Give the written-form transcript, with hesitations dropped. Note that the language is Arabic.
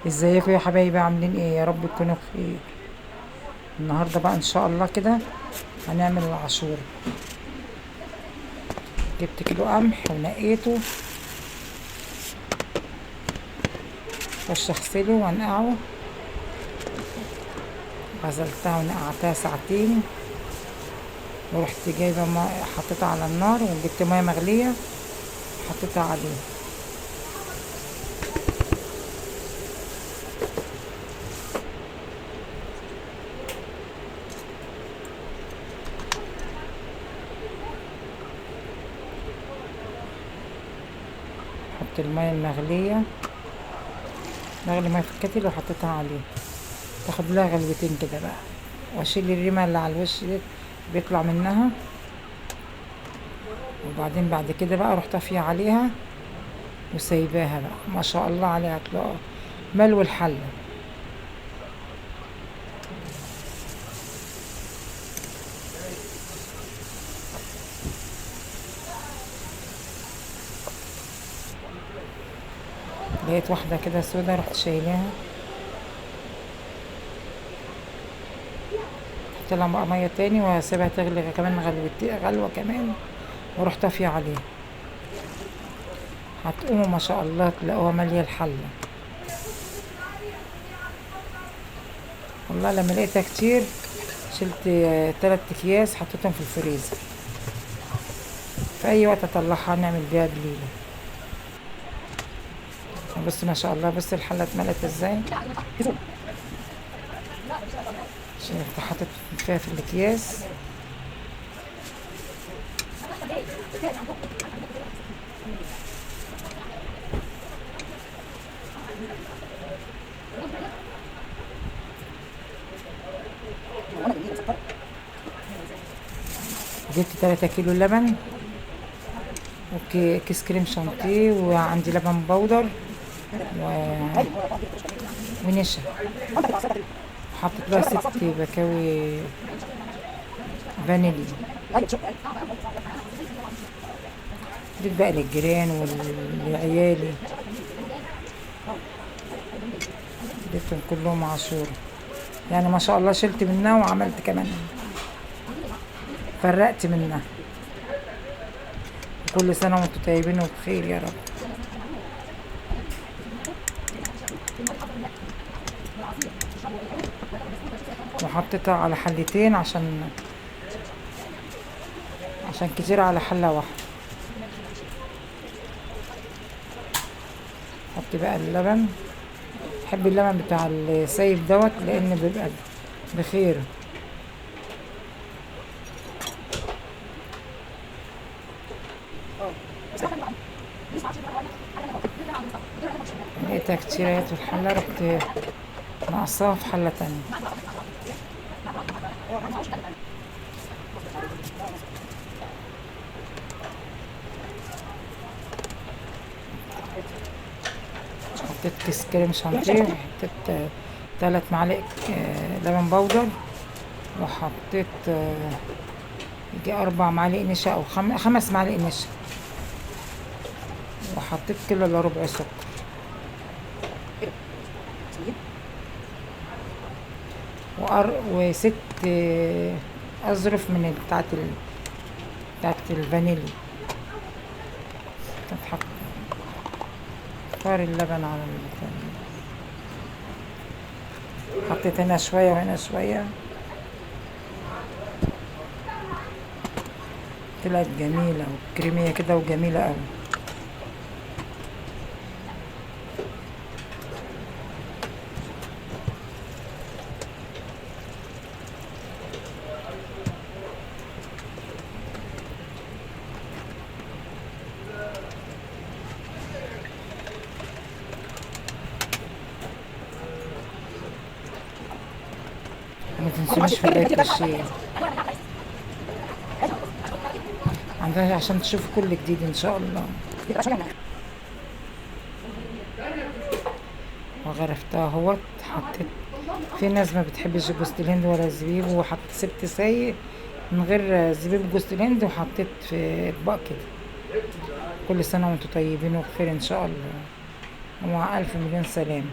ازيكم يا حبايبي؟ عاملين ايه؟ يا رب تكونوا بخير. النهارده بقى ان شاء الله كده هنعمل العاشور. جبت كيلو قمح ونقيته، خش اغسله وانقعه. غسلتها ونقعتها ساعتين، ورحت جايبه حطيتها على النار، وجبت ميه مغليه حطيتها عليه. حط الميه المغليه، بغلي ميه في الكتل وحطيتها عليه، تاخد لها غلوتين كده بقى، واشيل الريمه اللي على الوش دي بيطلع منها. وبعدين بعد كده بقى اروح طافيه عليها وسايباها بقى. ما شاء الله عليها، تلاقوا ملو الحله. لقيت واحده كده سودا، رحت شايلاها، حط لها بقى ميه تاني واسيبها تغلي كمان غلوه كمان، واروح طافيه عليها. هتقوموا ما شاء الله تلاقوها ماليه الحله. والله لما لقيتها كتير شلت 3 اكياس حطيتهم في الفريزر، في اي وقت اطلعها نعمل بيها بليله. بص ما شاء الله، بص الحله اتملت ازاي. شفت حطيت فيها في الاكياس. جبت 3 كيلو لبن، وكيس كريم شانتيه، وعندي لبن بودر و... ونشا. حطيت بقى 6 بكاوي فانيليا. اديت بقى للجيران ولعيالي، اديتهم كلهم عاشور. يعني ما شاء الله شلت منها وعملت كمان، فرقت منها. كل سنة وانتم طيبين وبخير يا رب. وحطيتها على حلتين عشان كتير على حلة واحدة. حط بقى اللبن، بحب اللبن بتاع السايب دوت لان بيبقى بخير. لقيتها كتير اهي في الحلة، رحت نقصاها في حلة تانية. حطيت كيس كريم شانتيه، وحطيت 3 معالق لبن بودر، وحطيت يجي 4 معالق نشا او 5 معالق نشا، وحطيت كيلو الا ربع سكر، وست اظرف من بتاعت الفانيليا. تتحط طار اللبن على الفانيليا. حطيت هنا شوية وهنا شوية، طلعت جميلة وكريمية كده وجميلة اوي. ما تنسونيش في لايك والشير عندنا عشان تشوفوا كل جديد ان شاء الله. وغرفتها اهوت. حطيت، في ناس ما بتحبش جوز الهند ولا الزبيب، سبت سايق من غير زبيب جوز الهند، وحطيت في اطباق كده. كل سنة وانتم طيبين وبخير ان شاء الله، ومع الف مليون سلامة.